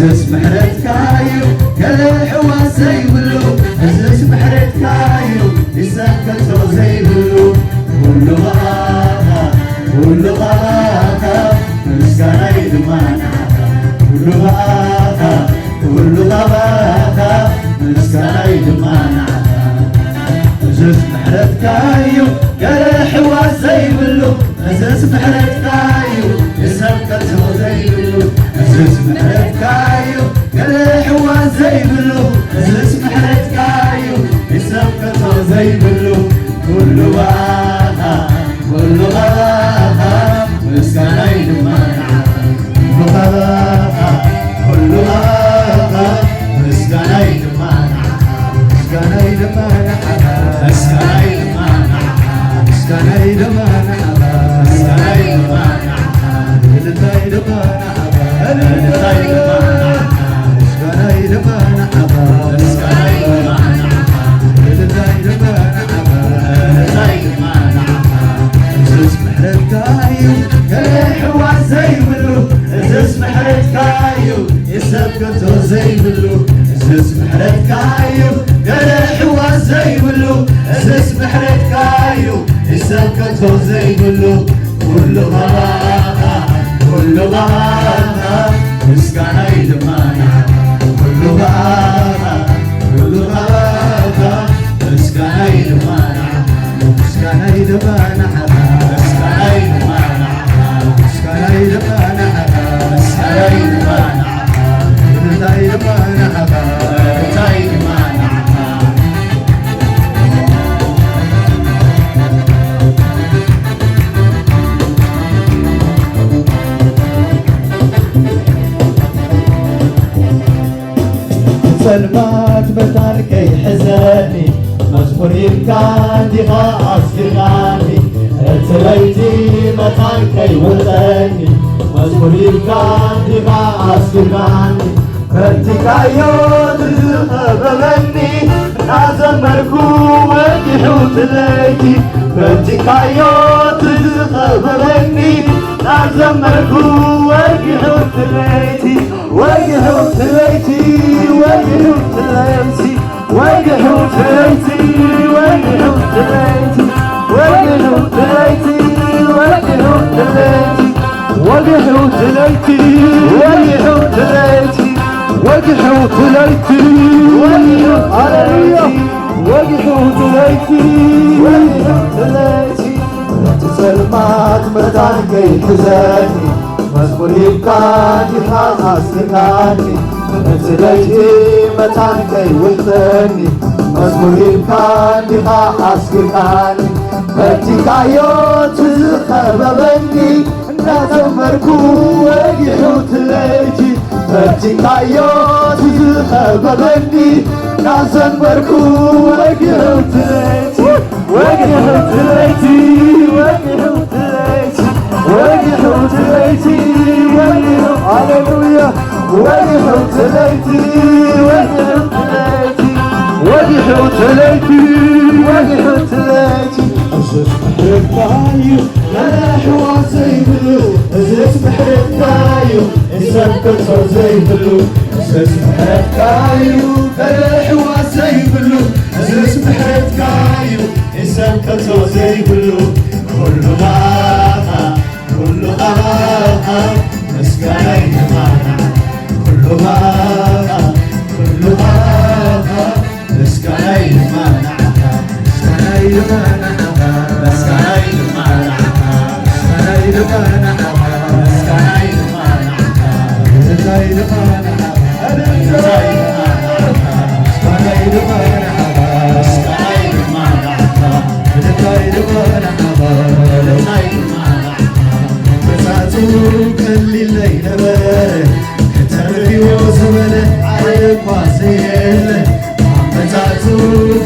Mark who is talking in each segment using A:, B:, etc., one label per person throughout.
A: أزس محرت كايو قال الحواس يبلو أزس محرت كايو يسكتو زي بلو كل غاها كل غاها مسكنا يدمانا كل غاها كل غاها مسكنا يدمانا أزس محرت كايو قال الحواس يبلو أزس محرت كايو يسكتو زي بلو أزس محرت كايو قال الحواس زي بلو أزس محرت كايو يسكتو زي بلو كل غاها كل غاها مسكنا يدمانا كل غاها كل غاها مسكنا يدمانا مسكنا يدمانا مسكنا يدمانا مسكنا يدمانا مسكنا يدمانا مسكنا يدمانا مسكنا يدمانا أزس محرت كايو قال الحواس زي بلو أزس محرت كايو يسكتو زي بلو أزس محرت كايو قال الحواس زي بلو أزس محرت كايو يسكتو زي بلو كل غاها كل غاها مسكنا يدمانا كل غاها كل غاها مسكنا يدمانا مسكنا يدمانا مسكنا يدمانا مسكنا يدمانا مسكنا يدمانا مسكنا يدمانا مسكنا يدمانا سلمات بتالكي حزاني مزمور يبكان دي غاص يغاني اتليتي بتالكي وغاني مزمور يبكان دي غاص يغاني فتكايو تزغبغني نازم مركو وجحوت ليتي فتكايو تزغبغني نازم مركو وجحوت ليتي وجحوت ليتي وجحوت ليتي وجحوت ليتي وجحوت ليتي وجحوت ليتي وجحوت ليتي وجحوت ليتي وجحوت ليتي وجحوت ليتي وجحوت ليتي وجحوت ليتي تسلمات مدانكي حزاني مزمور يبكاني خلاص يغاني تليتي متانكي وثاني مزمور يبكاني خلاص يغاني فتكايو تزخببني نازمركو وجحوت ليتي فتكايو تزخببني نازمركو وجحوت ليتي وجحوت ليتي وجحوت ليتي وجحوت ليتي هاليلويا وجحوت ليتي وجحوت ليتي وجحوت ليتي وجحوت ليتي أزس محرت كايو قال الحواس زي بلو أزس محرت كايو يسكتو زي بلو أزس محرت كايو قال الحواس زي بلو أزس محرت كايو يسكتو زي بلو كل غاها كل غاها مسكنا يدمانا كل غاها كل غاها مسكنا يدمانا مسكنا يدمانا مسكنا يدمانا مسكنا يدمانا مسكنا يدمانا مسكنا يدمانا مسكنا يدمانا كل الليل بره كتربي وزبله على قاسيل عمتاتو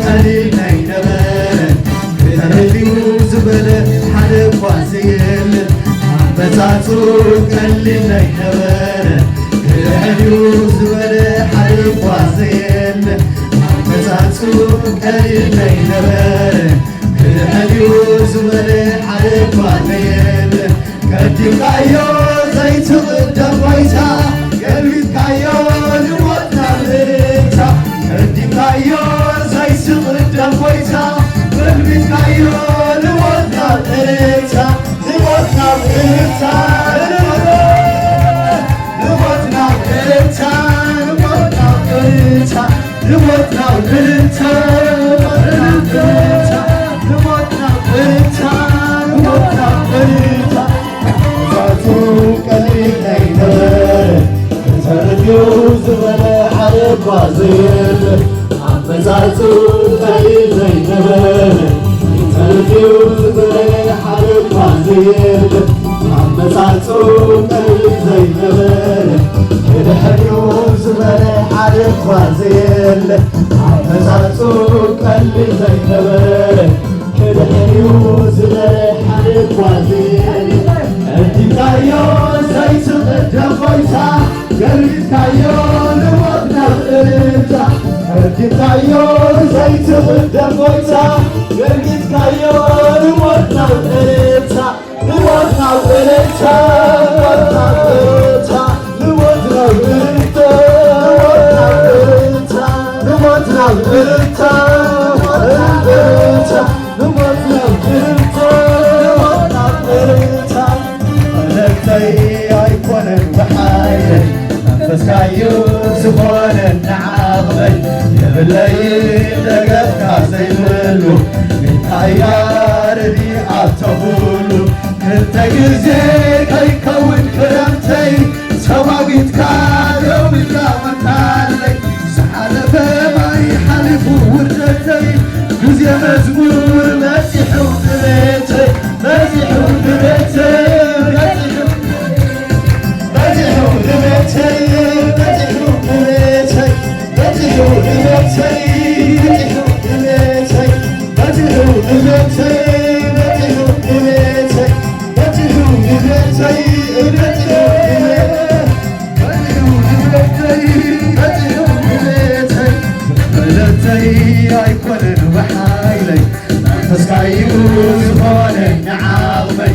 A: كل الليل بره كتربي وزبله على قاسيل عمتاتو كل الليل بره كتربي وزبله على قاسيل عمتاتو كل الليل بره كتربي وزبله على قاسيل كتب كايو زيت قدام ويتا قلبي كايو ጓዘየለ አመፃፁ ቀሊል ዘይነበረ ተርፊው ዝበለ ሓደ ጓዘየለ አመፃፁ ቀሊል ዘይነበረ ድሕሪኡ ዝበለ ሓደ ጓዘየለ አመፃፁ ቀሊል ዘይነበረ ድሕሪኡ ዝበለ ሓደ ጓዘየለ እርዲካዮ ዘይትቕደም ጐይታ ገሪድካዮ ንሞት ናብ እልልታ እርዲካዮ ዘይትቕደም ጐይታ ገሪድካዮ ንሞት ናብ እልልታ ንሞት ናብ እልልታ ንሞት ናብ እልልታ ንሞት ናብ እልልታ ንሞት ናብ እልልታ መለክተይ ኣይኮነን ብሓይለይ መንፈስካዮ ዝኾነ ንዓቕበይ የብለይ ደገፍካ ዘይብሉ ጌታያ ረዲኣብ ተኹሉ ክልተ ግዜ ከይከውን ክረምተይ ሰዋጊትካ ደው ኢልካ መካለይ ዝሓለፈ ማይ ሓሊፉ ውርደተይ ግዜ መዝሙር መፂሑ ንቤተይ መፂሑ ንቤተይ ኣይኮነን ብሓይለይ መንፈስካዩ ዝኾነ ንዓቕበይ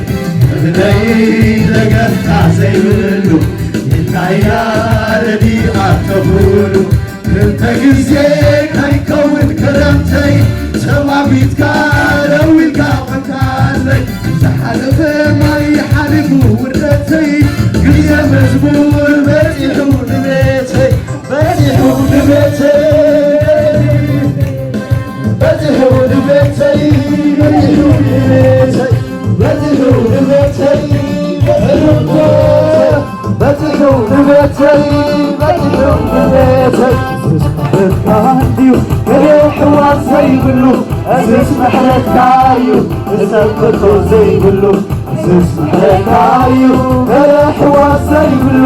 A: እብለይ ደገፍካ ዘይብሉ ጌታያ ረዲኣብ ተኹሉ ክልተ ግዜ ከይከውን ክረምተይ ሰዋቢትካ ደው ኢልካ መካለይ ዝሓለፈ ማይ ሓሊፉ ውርደተይ ግዜ መዝሙር በፂሑ ንቤተይ በፂሑ ንቤተይ በፂሑ ንቤተይ በፂሑ ንቤተይ በፂሑ ንቤተይ በፂሑ ንቤተይ በፂሑ ንቤተይ ዝስመሐትካዩ ሕዋስ ዘይብሉ ዝስመሐትካዩ ዝሰክቶ ዘይብሉ ዝስመሐትካዩ ሕዋስ ዘይብሉ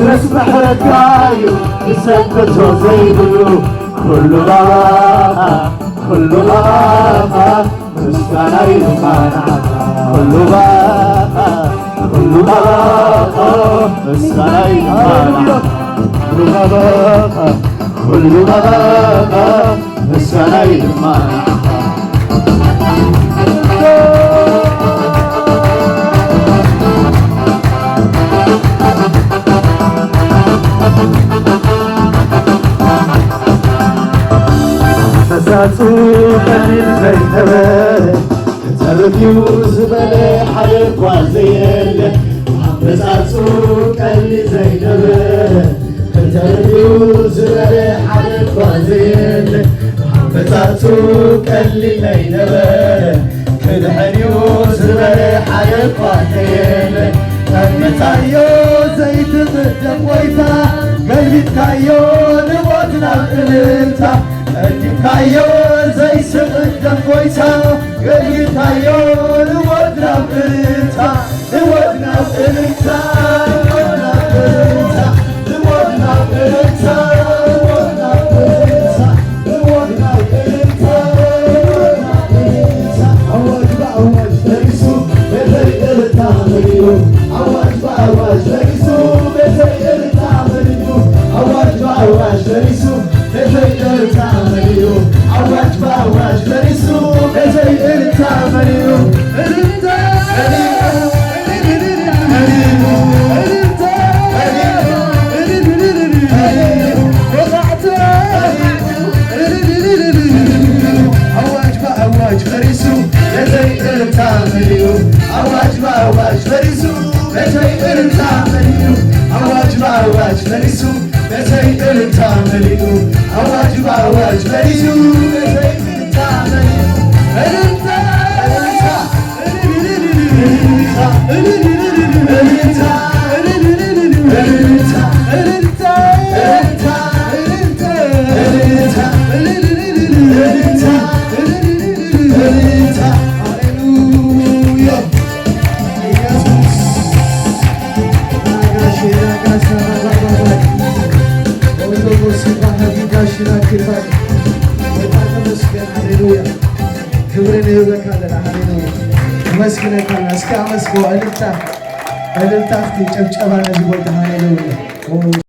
A: ዝስመሐትካዩ ዝሰክቶ ዘይብሉ ኩሉ ባኻ ኩሉ ባኻ ምስጋና ይኻናዓካ ኩሉ ባኻ ኩሉ ባኻ ምስጋና ይኻናዓካ ኩሉ ባኻ ኩሉ ባኻ ምስጋና ይኻናዓካ መሳፁ ቀሊል ዘይነበረ ተተርፊው ዝበለ ሓደ ጓዘየለ መሳፁ ቀሊል ዘይነበረ ተተርፊው ዝበለ ሓደ ጓዘየለ መሳፁ ቀሊል ዘይነበረ ክድሕሪኡ ዝበለ ሓደ ጓዘየለ ቀኒታዮ ዘይትቕደም ጐይታ ገልቢትካዮ ንሞት ናብ እልልታ ቀኒታዮ ዘይስቕደም ጐይታ ገልቢትካዮ ንሞት ናብ እልልታ ንሞት ናብ እልልታ ንሞት ናብ እልልታ ንሞት ናብ እልልታ ንሞት ናብ እልልታ ኣዋጅ በኣዋጅ ተሪሱ ቤተይ እልልታ መሊኡ ኣዋጅ በኣዋጅ ተሪሱ ቤተይ እልልታ መሊኡ ኣዋጅ በኣዋጅ ተሪሱ ቤተይ እልልታ መሊኡ ኣዋጅ በኣዋጅ ተሪሱ ቤተይ እልልታ መሊኡ እልልታ ኣዋጅ በኣዋጅ ተሪሱ ቤተይ እልልታ መሊኡ ኣዋጅ በኣዋጅ ተሪሱ ቤተይ እልልታ መሊኡ ኣዋጅ በኣዋጅ ተሪሱ ቤተይ እልልታ መሊኡ ኣዋጅ በኣዋጅ ተሪሱ ቤተይ እልልታ መሊኡ እልልታ እልልታ እልልታ ክብርን ይበካለን። ሃሌሉያ መስግነካል። እስከ አመስገው እልልታ ጭብጨባ ነዚህ ቦታ ሃሌሉያ